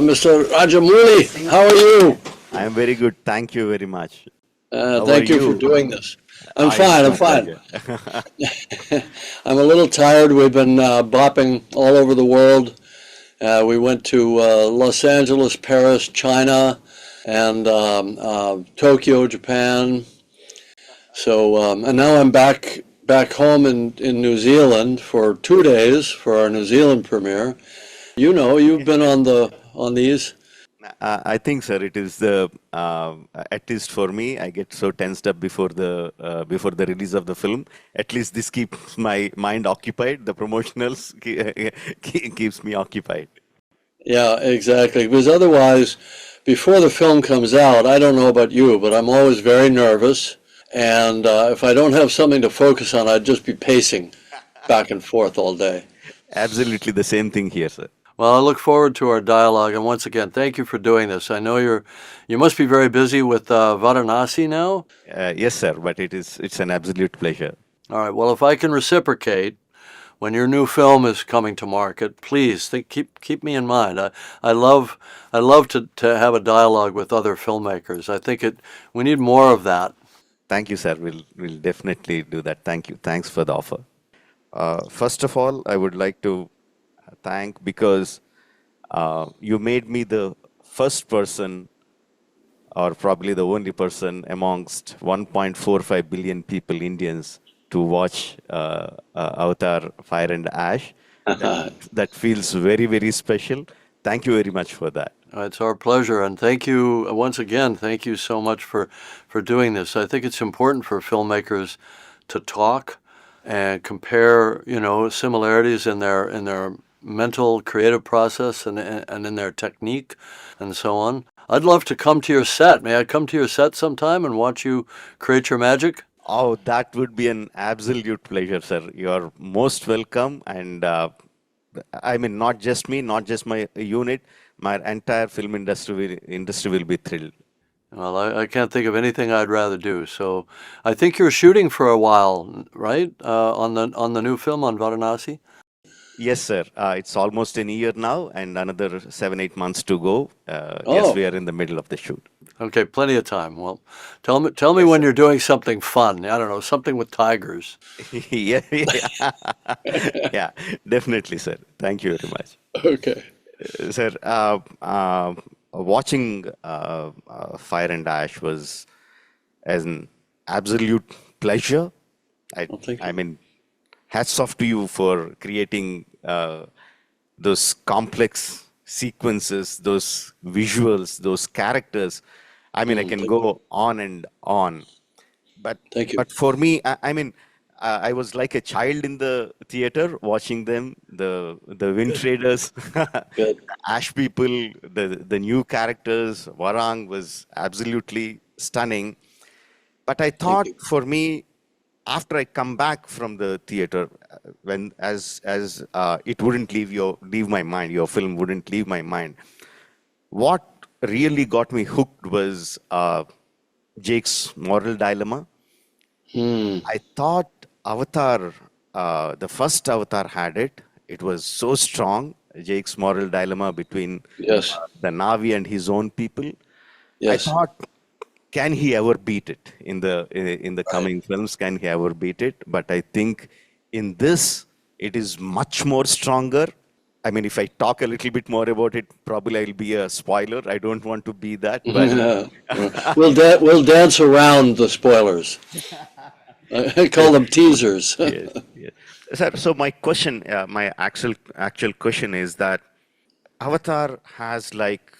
Mr. Rajamouli. How are you? I am very good. Thank you very much. How are Thank you for you? doing this. I'm It's fine. I'm my fine. pleasure. I'm a little tired. We've been bopping all over the world. We went to Los Angeles, Paris, China, and Tokyo, Japan. And now I'm back home in New Zealand for 2 days for our New Zealand premiere. You've been on these. I think, sir, it is the at least for me. I get so tensed up before the release of the film. At least this keeps my mind occupied. The promotionals keeps me occupied. Yeah, exactly. Because otherwise, before the film comes out, I don't know about you, but I'm always very nervous. And if I don't have something to focus on, I'd just be pacing back and forth all day. Absolutely the same thing here, sir. Well, I look forward to our dialogue. And once again, thank you for doing this. I know you must be very busy with Varanasi now. Yes, sir. But it's an absolute pleasure. All right. Well, if I can reciprocate, when your new film is coming to market, please keep me in mind. I love to have a dialogue with other filmmakers. I think we need more of that. Thank you, sir. We'll definitely do that. Thank you. Thanks for the offer. First of all, I would like to thank because you made me the first person, or probably the only person amongst 1.45 billion people, Indians, to watch Avatar Fire and Ash. That feels very, very special. Thank you very much for that. It's our pleasure, and thank you once again. Thank you so much for doing this. I think it's important for filmmakers to talk and compare, similarities in their mental creative process and in their technique and so on. I'd love to come to your set. May I come to your set sometime and watch you create your magic? Oh, that would be an absolute pleasure, sir. You're most welcome. And I mean, not just me, not just my unit, my entire film industry will be thrilled. Well, I can't think of anything I'd rather do. So I think you're shooting for a while, right? On the new film on Varanasi? Yes, sir. It's almost a year now, and another 7, 8 months to go. Yes, Oh, we are in the middle of the shoot. okay, plenty of time. Well, tell me Yes, when sir. you're doing something fun. I don't know, something with tigers. Yeah, yeah, yeah, definitely, sir. Thank you very much. Okay. Sir, watching Fire and Ash was an absolute pleasure. I, Well, thank I you. mean, hats off to you for creating those complex sequences, those visuals, those characters. I mean, I can Thank you. go on and on. But Thank you. but for me, I mean, I was like a child in the theater watching them, the Wind Good. Traders, Good. Ash people, the new characters. Warang was absolutely stunning. But I Thank thought you. for me, after I come back from the theater, when as it wouldn't leave my mind, your film wouldn't leave my mind. What really got me hooked was Jake's moral dilemma. Hmm. I thought Avatar, the first Avatar had it. It was so strong. Jake's moral dilemma between Yes. the Navi and his own people. I Yes. thought, can he ever beat it in the Right. coming films? Can he ever beat it? But I think in this, it is much more stronger. I mean, if I talk a little bit more about it, probably I'll be a spoiler. I don't want to be that, but We'll dance around the spoilers. I call them teasers. yes, yes. So my question, my actual question is that Avatar has like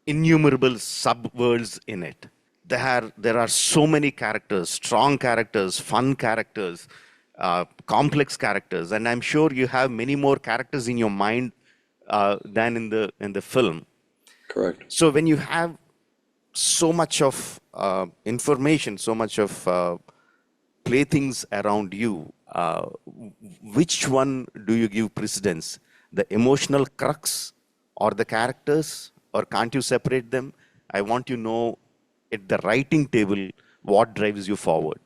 innumerable subworlds in it. There are so many characters, strong characters, fun characters, complex characters, and I'm sure you have many more characters in your mind than in the film. Correct. So when you have so much of information, so much of playthings around you, which one do you give precedence? The emotional crux or the characters, or can't you separate them? I want to know at the writing table what drives you forward.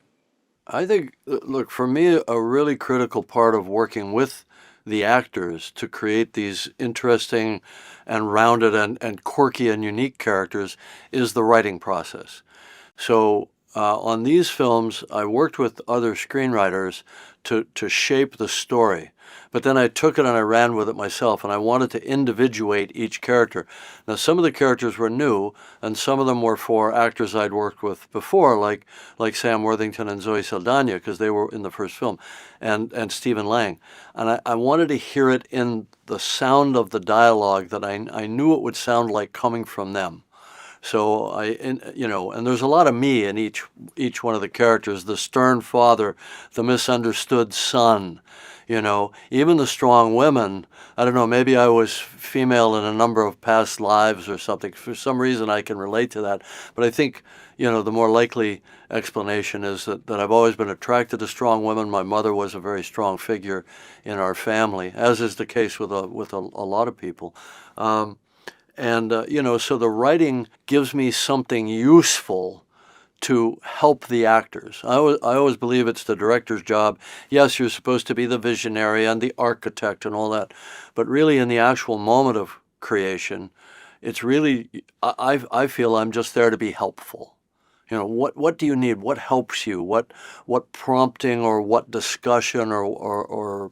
I think, look, for me, a really critical part of working with the actors to create these interesting and rounded and quirky and unique characters is the writing process. So on these films, I worked with other screenwriters to shape the story. But then I took it and I ran with it myself, and I wanted to individuate each character. Now, some of the characters were new, and some of them were for actors I'd worked with before, like Sam Worthington and Zoe Saldana, because they were in the first film, and Stephen Lang. And I wanted to hear it in the sound of the dialogue that I knew it would sound like coming from them. So and there's a lot of me in each one of the characters: the stern father, the misunderstood son, even the strong women. I don't know, maybe I was female in a number of past lives or something. For some reason, I can relate to that. But I think, the more likely explanation is that I've always been attracted to strong women. My mother was a very strong figure in our family, as is the case with a lot of people. So the writing gives me something useful to help the actors. I always believe it's the director's job. Yes, you're supposed to be the visionary and the architect and all that, but really in the actual moment of creation, it's really, I feel I'm just there to be helpful. What do you need? What helps you? What prompting or what discussion or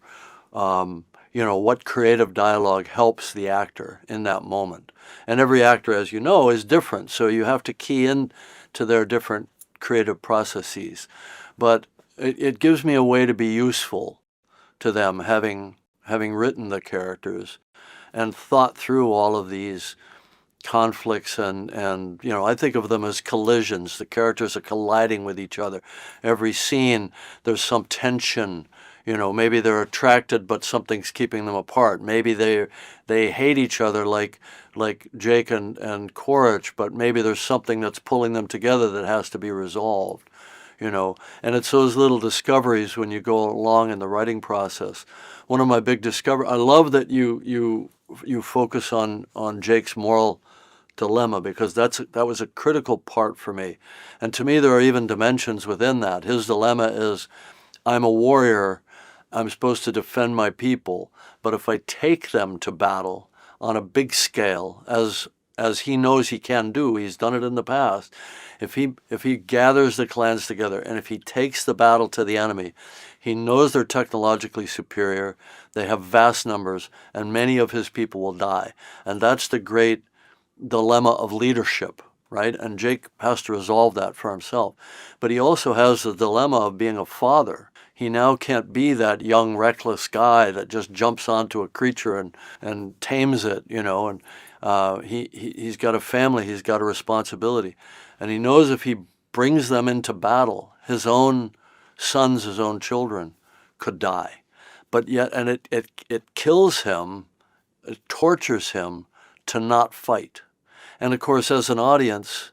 what creative dialogue helps the actor in that moment. And every actor, as you know, is different, so you have to key in to their different creative processes. But it gives me a way to be useful to them, having written the characters and thought through all of these conflicts and I think of them as collisions. The characters are colliding with each other. Every scene there's some tension. Maybe they're attracted but something's keeping them apart. Maybe they hate each other like Jake and Quaritch, but maybe there's something that's pulling them together that has to be resolved. And it's those little discoveries when you go along in the writing process. One of my big discoveries, I love that you focus on Jake's moral dilemma, because that was a critical part for me. And to me, there are even dimensions within that. His dilemma is, I'm a warrior, I'm supposed to defend my people, but if I take them to battle on a big scale, as he knows he can do, he's done it in the past, if he gathers the clans together and if he takes the battle to the enemy, he knows they're technologically superior, they have vast numbers, and many of his people will die. And that's the great dilemma of leadership, right? And Jake has to resolve that for himself. But he also has the dilemma of being a father. He now can't be that young, reckless guy that just jumps onto a creature and tames it, and he's got a family, he's got a responsibility. And he knows if he brings them into battle, his own sons, his own children could die. But yet, and it kills him, it tortures him to not fight. And of course, as an audience,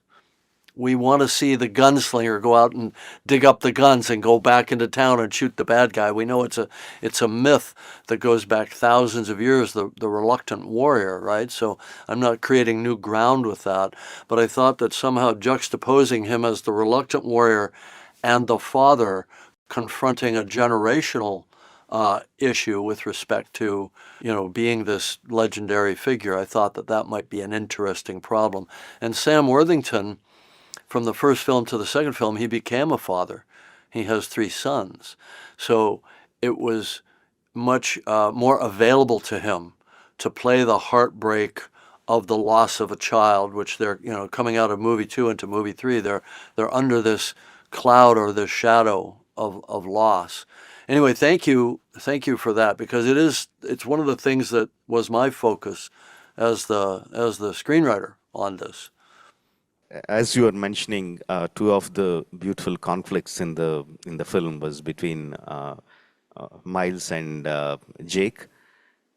we want to see the gunslinger go out and dig up the guns and go back into town and shoot the bad guy. We know it's a myth that goes back thousands of years, the reluctant warrior, right? So I'm not creating new ground with that, but I thought that somehow juxtaposing him as the reluctant warrior and the father confronting a generational issue with respect to, being this legendary figure, I thought that might be an interesting problem. And Sam Worthington, from the first film to the second film, he became a father. He has 3 sons. So it was much more available to him to play the heartbreak of the loss of a child, which they're, coming out of movie 2 into movie 3, they're under this cloud or this shadow of loss. Anyway, thank you for that, because it's one of the things that was my focus as the screenwriter on this. As you were mentioning, 2 of the beautiful conflicts in the film was between Miles and Jake,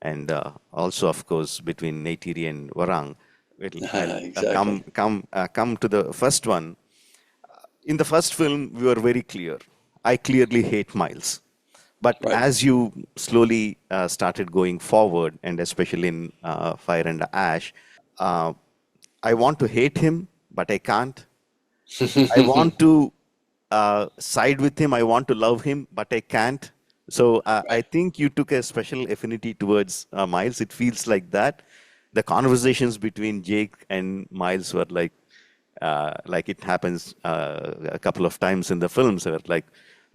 and also, of course, between Neytiri and Warang. I'll Exactly. come to the first one. In the first film, we were very clear. I clearly hate Miles. But Right. as you slowly started going forward, and especially in Fire and Ash, I want to hate him, but I can't. I want to side with him. I want to love him, but I can't, So I think you took a special affinity towards Miles. It feels like that. The conversations between Jake and Miles were like it happens a couple of times in the films. They were like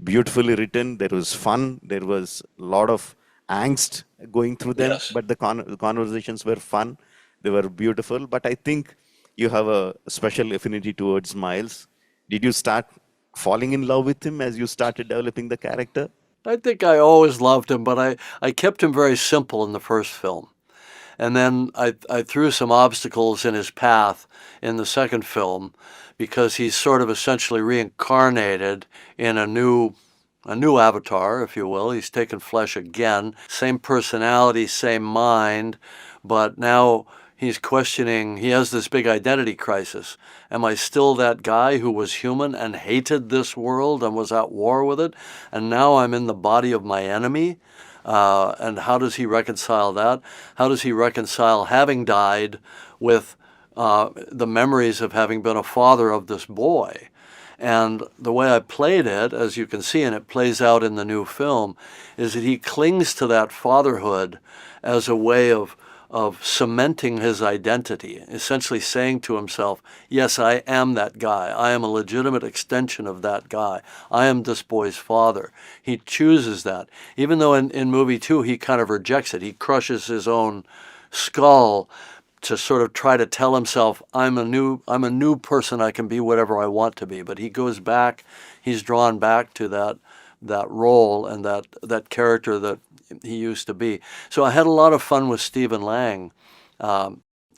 beautifully written. There was fun. There was a lot of angst going through them, Yes. but the conversations were fun. They were beautiful. But I think you have a special affinity towards Miles. Did you start falling in love with him as you started developing the character? I think I always loved him, but I kept him very simple in the first film. And then I threw some obstacles in his path in the second film because he's sort of essentially reincarnated in a new avatar, if you will. He's taken flesh again, same personality, same mind, but now he's questioning, he has this big identity crisis. Am I still that guy who was human and hated this world and was at war with it? And now I'm in the body of my enemy? And how does he reconcile that? How does he reconcile having died with the memories of having been a father of this boy? And the way I played it, as you can see, and it plays out in the new film, is that he clings to that fatherhood as a way of cementing his identity, essentially saying to himself, yes, I am that guy. I am a legitimate extension of that guy. I am this boy's father. He chooses that. Even though in movie two, he kind of rejects it. He crushes his own skull to sort of try to tell himself, I'm a new person. I can be whatever I want to be. But he goes back, he's drawn back to that role and that character that he used to be. So I had a lot of fun with Stephen Lang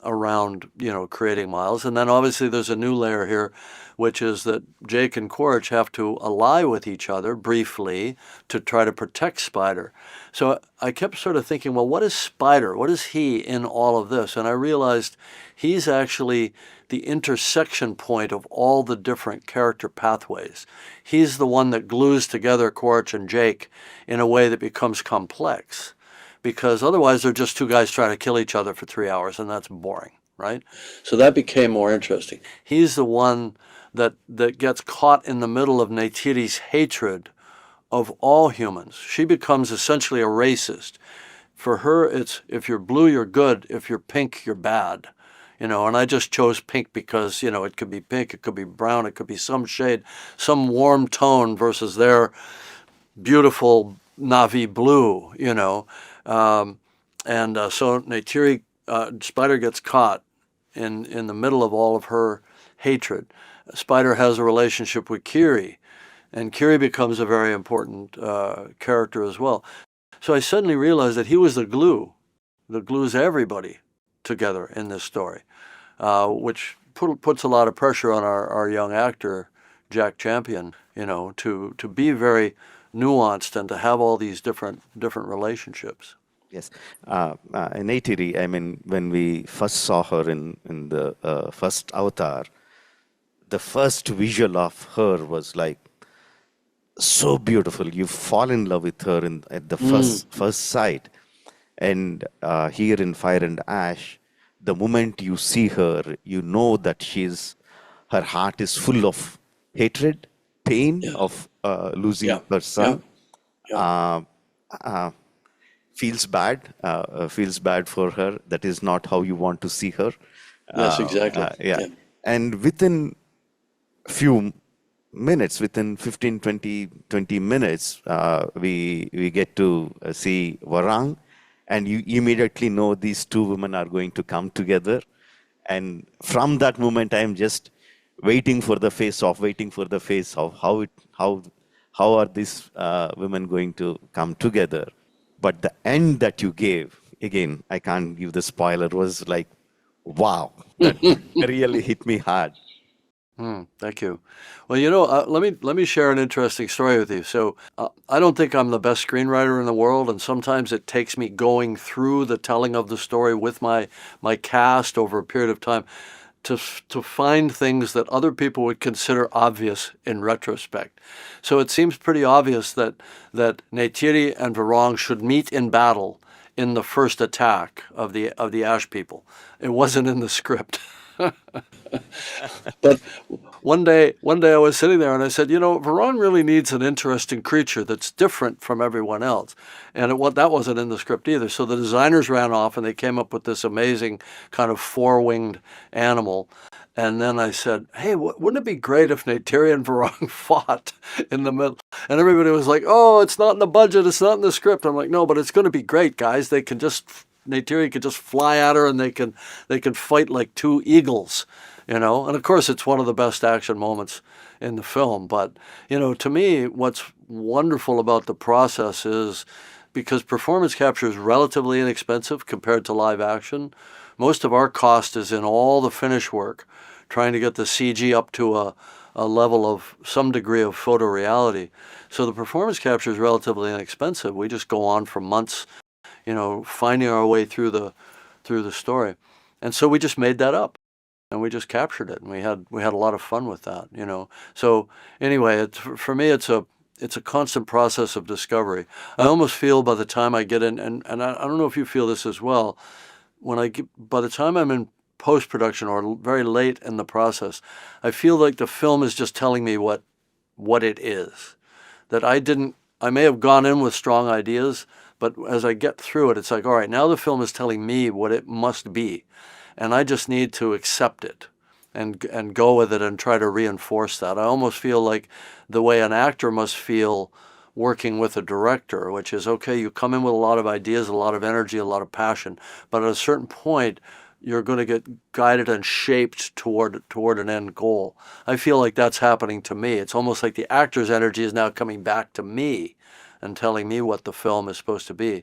around, creating Miles. And then obviously there's a new layer here, which is that Jake and Quaritch have to ally with each other briefly to try to protect Spider. So I kept sort of thinking, well, what is Spider? What is he in all of this? And I realized he's actually the intersection point of all the different character pathways. He's the one that glues together Quaritch and Jake in a way that becomes complex, because otherwise they're just two guys trying to kill each other for 3 hours, and that's boring, right? So that became more interesting. He's the one that gets caught in the middle of Neytiri's hatred of all humans. She becomes essentially a racist. For her, it's if you're blue, you're good. If you're pink, you're bad. And I just chose pink because, it could be pink, it could be brown, it could be some shade, some warm tone versus their beautiful navy blue, so Neytiri, Spider gets caught in the middle of all of her hatred. Spider has a relationship with Kiri, and Kiri becomes a very important character as well. So I suddenly realized that he was the glue that glues everybody together in this story, which puts a lot of pressure on our young actor, Jack Champion, to be very nuanced and to have all these different relationships. Yes. Neytiri, I mean, when we first saw her in the first Avatar, the first visual of her was like so beautiful. You fall in love with her at the first sight. And here in Fire and Ash, the moment you see her, you know that her heart is full of hatred, pain Yeah. of losing Yeah. her son. Yeah. Feels bad for her. That is not how you want to see her. Yes, exactly. Yeah. Yeah. And within few minutes, within 15, 20 minutes, we get to see Warang, and you immediately know these two women are going to come together. And from that moment, I am just waiting for the face-off, waiting for the face-off. How are these women going to come together? But the end that you gave, again, I can't give the spoiler, was like, wow, that really hit me hard. Thank you. Well, let me share an interesting story with you. So, I don't think I'm the best screenwriter in the world, and sometimes it takes me going through the telling of the story with my cast over a period of time to find things that other people would consider obvious in retrospect. So it seems pretty obvious that Neytiri and Varong should meet in battle in the first attack of the Ash people. It wasn't in the script. But one day I was sitting there and I said, Veron really needs an interesting creature that's different from everyone else. And that wasn't in the script either. So the designers ran off and they came up with this amazing kind of four-winged animal. And then I said, hey, wouldn't it be great if Neytiri and Varong fought in the middle? And everybody was like, oh, it's not in the budget, it's not in the script. I'm like, no, but it's going to be great, guys. Neytiri could just fly at her and they can fight like two eagles, And of course, it's one of the best action moments in the film. But, to me, what's wonderful about the process is because performance capture is relatively inexpensive compared to live action, most of our cost is in all the finish work, trying to get the CG up to a level of some degree of photoreality. So the performance capture is relatively inexpensive. We just go on for months, finding our way through the story. And so we just made that up and we just captured it, and we had a lot of fun with that. So anyway, for me, it's a constant process of discovery. I almost feel by the time I get in, and I don't know if you feel this as well, by the time I'm in post-production or very late in the process, I feel like the film is just telling me what it is. That I may have gone in with strong ideas, but as I get through it, it's like, all right, now the film is telling me what it must be, and I just need to accept it and go with it and try to reinforce that. I almost feel like the way an actor must feel working with a director, which is, okay, you come in with a lot of ideas, a lot of energy, a lot of passion, but at a certain point, you're going to get guided and shaped toward an end goal. I feel like that's happening to me. It's almost like the actor's energy is now coming back to me and telling me what the film is supposed to be.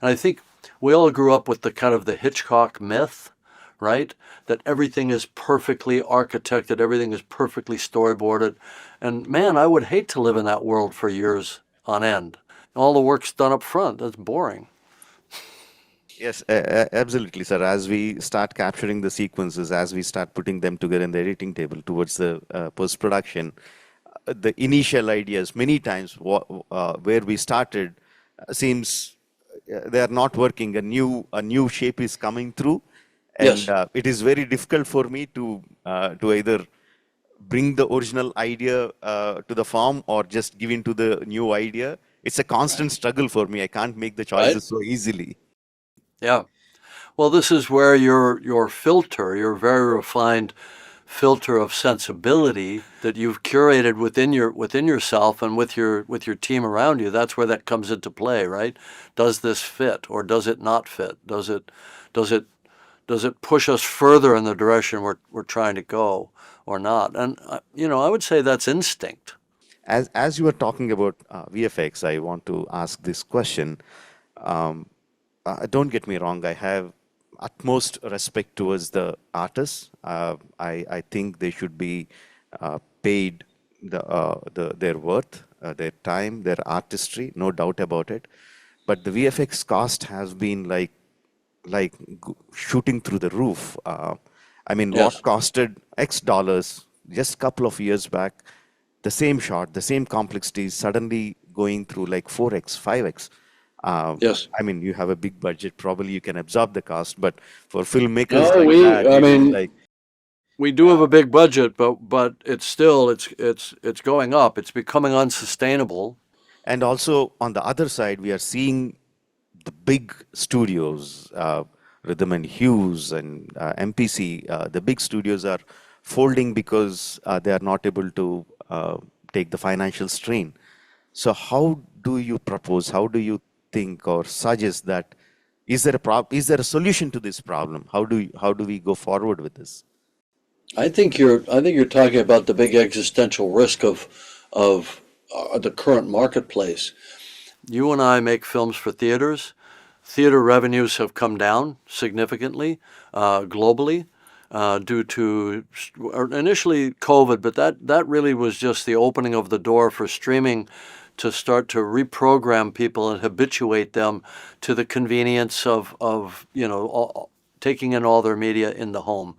And I think we all grew up with the kind of the Hitchcock myth, right? That everything is perfectly architected, everything is perfectly storyboarded. And man, I would hate to live in that world for years on end. All the work's done up front. That's boring. Yes, absolutely, sir. As we start capturing the sequences, as we start putting them together in the editing table towards the post-production, the initial ideas, many times where we started, seems they are not working. A new shape is coming through, and Yes. it is very difficult for me to either bring the original idea to the form or just give into the new idea. It's a constant struggle for me. I can't make the Right? choices so easily. Yeah. Well, this is where your filter, your very refined filter of sensibility that you've curated within yourself and with your team around you, that's where that comes into play, right? Does this fit or does it not fit? Does it push us further in the direction we're trying to go or not? And I would say that's instinct. As you were talking about VFX, I want to ask this question. Um, don't get me wrong. I have utmost respect towards the artists. I think they should be paid their worth, their time, their artistry. No doubt about it. But the VFX cost has been like shooting through the roof. I mean, what Yes. costed X dollars just a couple of years back, the same shot, the same complexity is suddenly going through like 4x, 5x. Yes. I mean, you have a big budget, probably you can absorb the cost, but for filmmakers No, like that, I it is mean, like, we do have a big budget, but it's still it's going up. It's becoming unsustainable. and also on the other side, we are seeing the big studios, Rhythm and Hughes and MPC, the big studios are folding because they are not able to take the financial strain. So how do you propose, how do you think or suggest that is there a solution to this problem? How do we go forward with this? I think you're talking about the big existential risk of the current marketplace. You and I make films for theaters. Theater revenues have come down significantly globally due to initially COVID, but that really was just the opening of the door for streaming to start to reprogram people and habituate them to the convenience of taking in all their media in the home.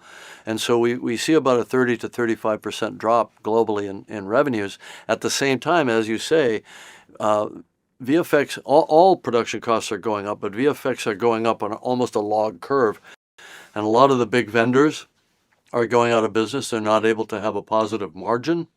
And so we see about a 30 to 35% drop globally in revenues. At the same time, as you say, VFX, all production costs are going up, but VFX are going up on almost a log curve. And a lot of the big vendors are going out of business. They're not able to have a positive margin.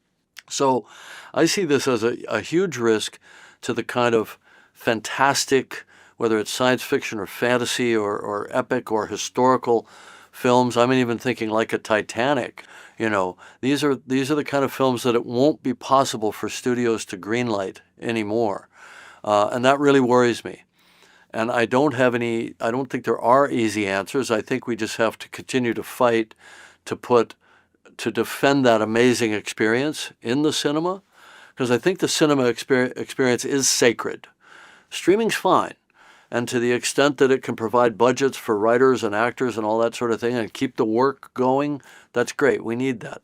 So I see this as a huge risk to the kind of fantastic, whether it's science fiction or fantasy or epic or historical films. I'm even thinking like a Titanic. These are the kind of films that it won't be possible for studios to greenlight anymore. And that really worries me. And I don't think there are easy answers. I think we just have to continue to fight to to defend that amazing experience in the cinema, because I think the cinema experience is sacred. Streaming's fine. And to the extent that it can provide budgets for writers and actors and all that sort of thing and keep the work going, that's great. We need that.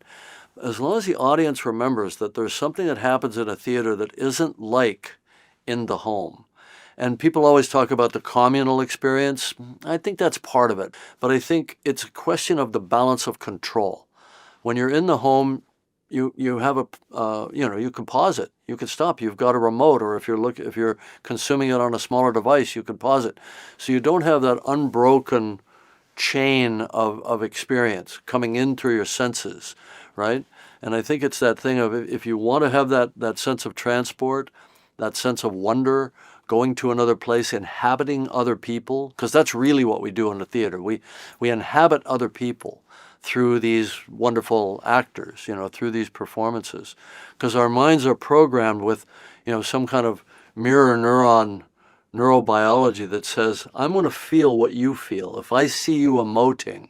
As long as the audience remembers that there's something that happens in a theater that isn't like in the home. And people always talk about the communal experience. I think that's part of it. But I think it's a question of the balance of control. When you're in the home, you have you can pause it, you can stop. You've got a remote, or if you're consuming it on a smaller device, you can pause it. So you don't have that unbroken chain of experience coming in through your senses, right? And I think it's that thing of, if you want to have that sense of transport, that sense of wonder, going to another place, inhabiting other people, because that's really what we do in the theater. We inhabit other people through these wonderful actors, through these performances, because our minds are programmed with, some kind of mirror neurobiology that says, I'm going to feel what you feel. If I see you emoting,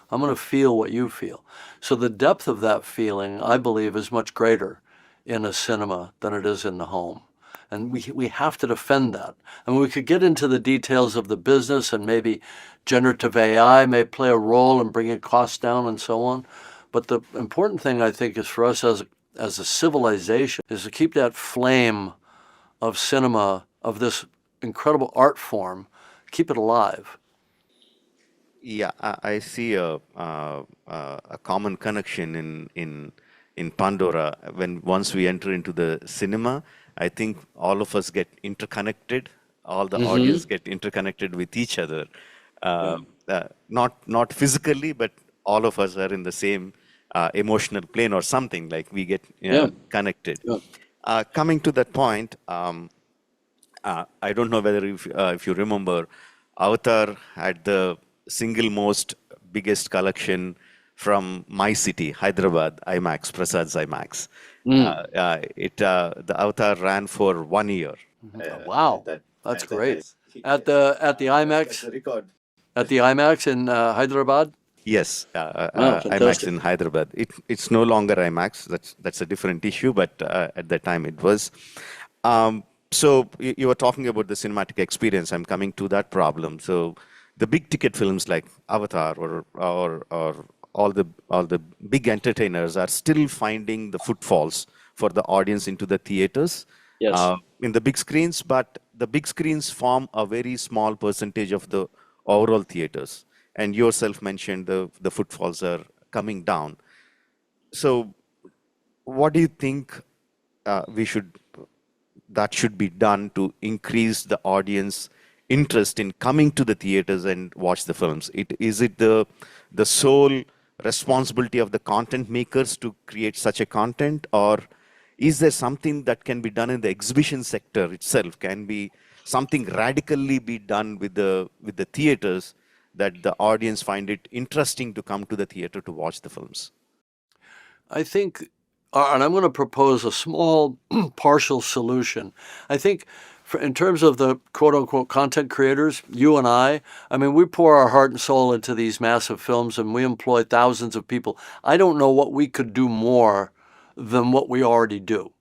I'm going to feel what you feel. So the depth of that feeling, I believe, is much greater in a cinema than it is in the home. And we have to defend that. I mean, we could get into the details of the business, and maybe generative AI may play a role in bringing costs down and so on. But the important thing, I think, is for us as a civilization is to keep that flame of cinema, of this incredible art form, keep it alive. Yeah, I see a common connection in Pandora. When once we enter into the cinema, I think all of us get interconnected. All the Mm-hmm. audience get interconnected with each other. Yeah. Not physically, but all of us are in the same emotional plane or something. Like we get Yeah. connected. Yeah. Coming to that point, I don't know whether if you remember, Avatar had the single most biggest collection from my city, Hyderabad, IMAX, Prasad's IMAX. Mm. The Avatar ran for 1 year. Wow, That that's at that time, great. At the that's IMAX a record. at the IMAX in Hyderabad. Yes, Wow, IMAX fantastic. in Hyderabad. It's no longer IMAX. That's a different issue, but at that time it was. So you were talking about the cinematic experience. I'm coming to that problem. So the big ticket films like Avatar or all the big entertainers are still finding the footfalls for the audience into the theaters Yes. in the big screens, but the big screens form a very small percentage of the overall theaters. And yourself mentioned the footfalls are coming down. So what do you think we should that should be done to increase the audience interest in coming to the theaters and watch the films? Is it the sole responsibility of the content makers to create such a content, or is there something that can be done in the exhibition sector itself? Can be something radically be done with the theaters that the audience find it interesting to come to the theater to watch the films? I think, and I'm going to propose a small partial solution. I think, in terms of the quote unquote content creators, you and I mean, we pour our heart and soul into these massive films and we employ thousands of people. I don't know what we could do more than what we already do,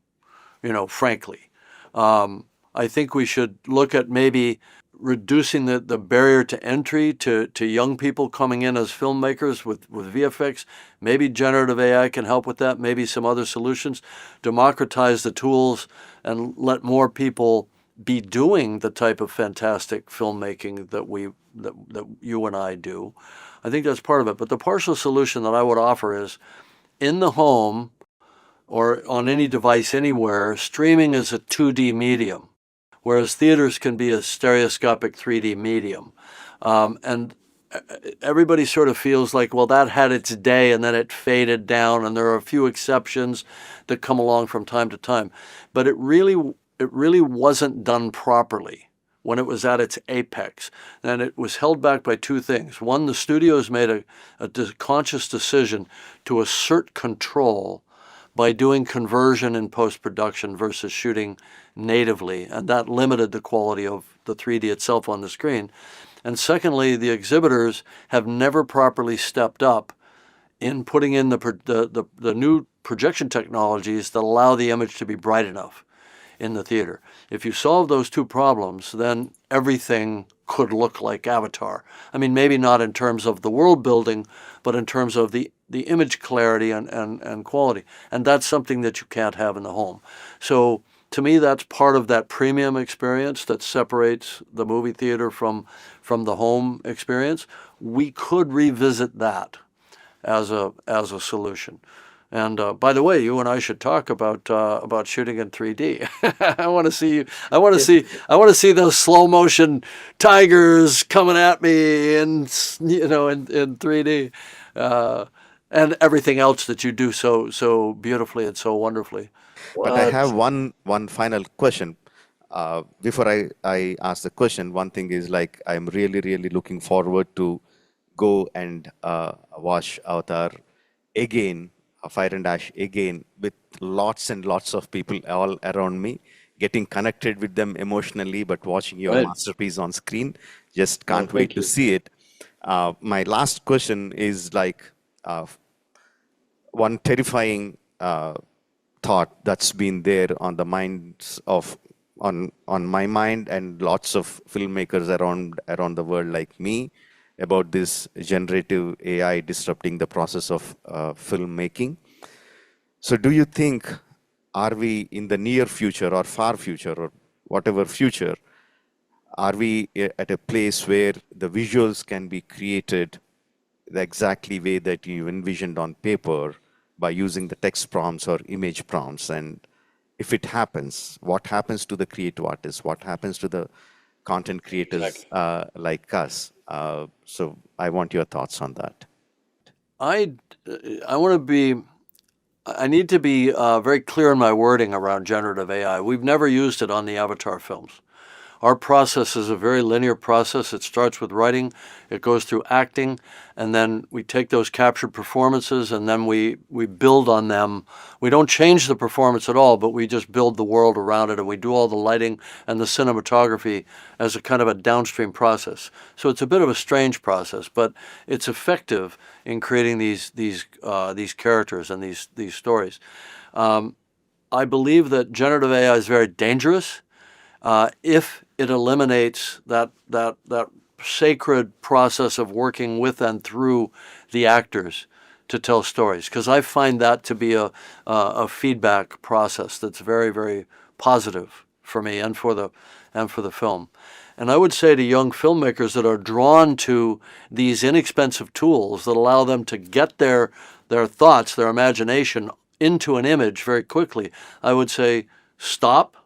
frankly. I think we should look at maybe reducing the barrier to entry to young people coming in as filmmakers with VFX. Maybe generative AI can help with that, maybe some other solutions. Democratize the tools and let more people be doing the type of fantastic filmmaking that you and I do. I think that's part of it. But the partial solution that I would offer is, in the home or on any device anywhere, streaming is a 2D medium, whereas theaters can be a stereoscopic 3D medium. And everybody sort of feels like, well, that had its day and then it faded down, and there are a few exceptions that come along from time to time. But it really wasn't done properly when it was at its apex. And it was held back by two things. One, the studios made a conscious decision to assert control by doing conversion in post-production versus shooting natively, and that limited the quality of the 3D itself on the screen. And secondly, the exhibitors have never properly stepped up in putting in the new projection technologies that allow the image to be bright enough in the theater. If you solve those two problems, then everything could look like Avatar. I mean, maybe not in terms of the world building, but in terms of the image clarity and quality. And that's something that you can't have in the home. So to me, that's part of that premium experience that separates the movie theater from the home experience. We could revisit that as a solution. And by the way, you and I should talk about shooting in 3D. I want to see you. I want to see those slow motion tigers coming at me, in 3D, and everything else that you do so beautifully and so wonderfully. But I have one final question. Before I ask the question, one thing is like I'm really looking forward to go and watch Avatar again, Fire and Ash again, with lots and lots of people all around me, getting connected with them emotionally, but watching your Right. masterpiece on screen. Just Well, can't wait thank to you. see it. My last question is like one terrifying thought that's been there on the minds of on my mind and lots of filmmakers around the world like me about this generative AI disrupting the process of filmmaking. So do you think, are we in the near future or far future or whatever future, are we at a place where the visuals can be created the exactly way that you envisioned on paper by using the text prompts or image prompts? And if it happens, what happens to the creative artists? What happens to the content creators Exactly. like us? So I want your thoughts on that. I I want to be. I need to be very clear in my wording around generative AI. We've never used it on the Avatar films. Our process is a very linear process. It starts with writing, it goes through acting, and then we take those captured performances and then we build on them. We don't change the performance at all, but we just build the world around it, and we do all the lighting and the cinematography as a kind of a downstream process. So it's a bit of a strange process, but it's effective in creating these characters and these stories. I believe that generative AI is very dangerous if it eliminates that sacred process of working with and through the actors to tell stories, because I find that to be a feedback process that's very positive for me and for the film. And I would say to young filmmakers that are drawn to these inexpensive tools that allow them to get their thoughts, their imagination into an image very quickly, I would say stop,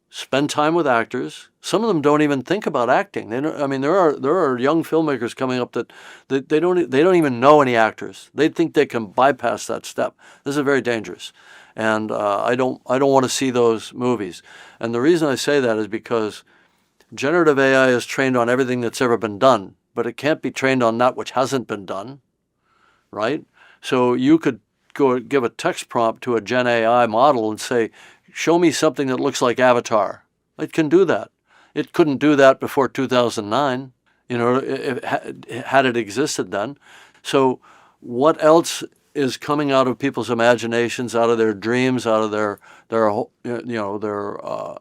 spend time with actors. Some of them don't even think about acting. They don't, I mean, there are young filmmakers coming up that they don't even know any actors. They think they can bypass that step. This is very dangerous, and I don't want to see those movies. And the reason I say that is because generative AI is trained on everything that's ever been done, but it can't be trained on that which hasn't been done, right? So you could go give a text prompt to a Gen AI model and say, show me something that looks like Avatar. It can do that. It couldn't do that before 2009, had it existed then. So what else is coming out of people's imaginations, out of their dreams, out of their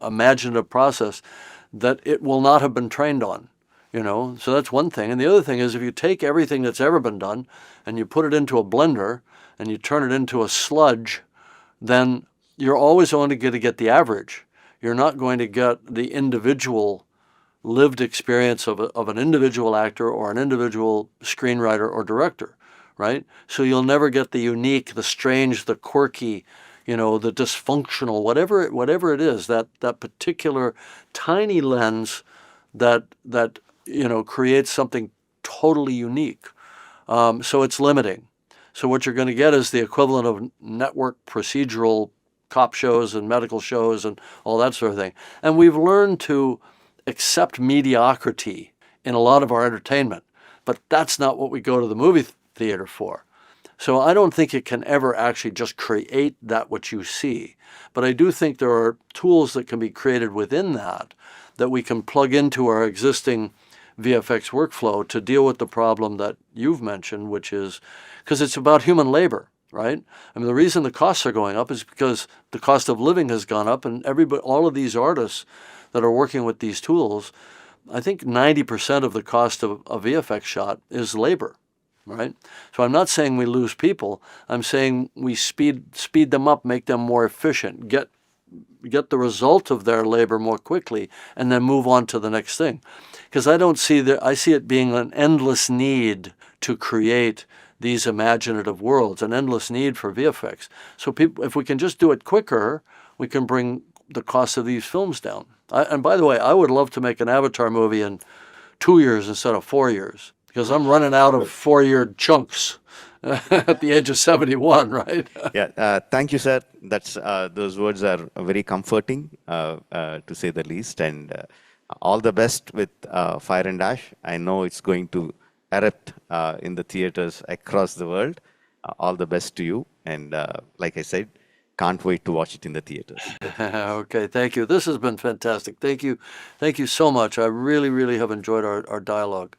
imaginative process that it will not have been trained on? So that's one thing. And the other thing is, if you take everything that's ever been done and you put it into a blender and you turn it into a sludge, then you're always only going to get the average. You're not going to get the individual lived experience of an individual actor or an individual screenwriter or director, right? So you'll never get the unique, the strange, the quirky, the dysfunctional, whatever it is, that particular tiny lens that creates something totally unique. So it's limiting. So what you're going to get is the equivalent of network procedural cop shows and medical shows and all that sort of thing. And we've learned to accept mediocrity in a lot of our entertainment, but that's not what we go to the movie theater for. So I don't think it can ever actually just create that which you see. But I do think there are tools that can be created within that we can plug into our existing VFX workflow to deal with the problem that you've mentioned, which is because it's about human labor, right? I mean, the reason the costs are going up is because the cost of living has gone up, and all of these artists that are working with these tools, I think 90% of the cost of a VFX shot is labor, right? So I'm not saying we lose people. I'm saying we speed them up, make them more efficient, get the result of their labor more quickly, and then move on to the next thing. Because I see it being an endless need to create these imaginative worlds, an endless need for VFX. So if we can just do it quicker, we can bring the cost of these films down. And by the way, I would love to make an Avatar movie in 2 years instead of 4 years, because I'm running out of 4-year chunks at the age of 71, right? Yeah, thank you, sir. Those words are very comforting, to say the least. And all the best with Fire and Ash. I know it's going to erupt in the theaters across the world. All the best to you. And like I said, can't wait to watch it in the theaters. Okay, thank you. This has been fantastic. Thank you so much. I really, really have enjoyed our dialogue.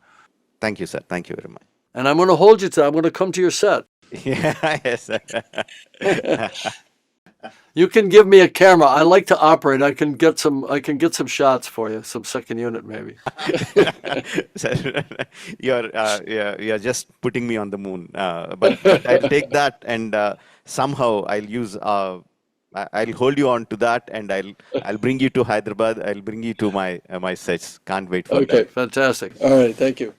Thank you, sir. Thank you very much. And I'm going to hold you to. I'm going to come to your set. Yeah, yes, sir. You can give me a camera. I like to operate. I can get some shots for you, some second unit maybe. Sir, you're just putting me on the moon. But I'll take that, and somehow I'll hold you on to that, and I'll bring you to Hyderabad. I'll bring you to my sets. Can't wait for that. Okay, fantastic. All right, thank you.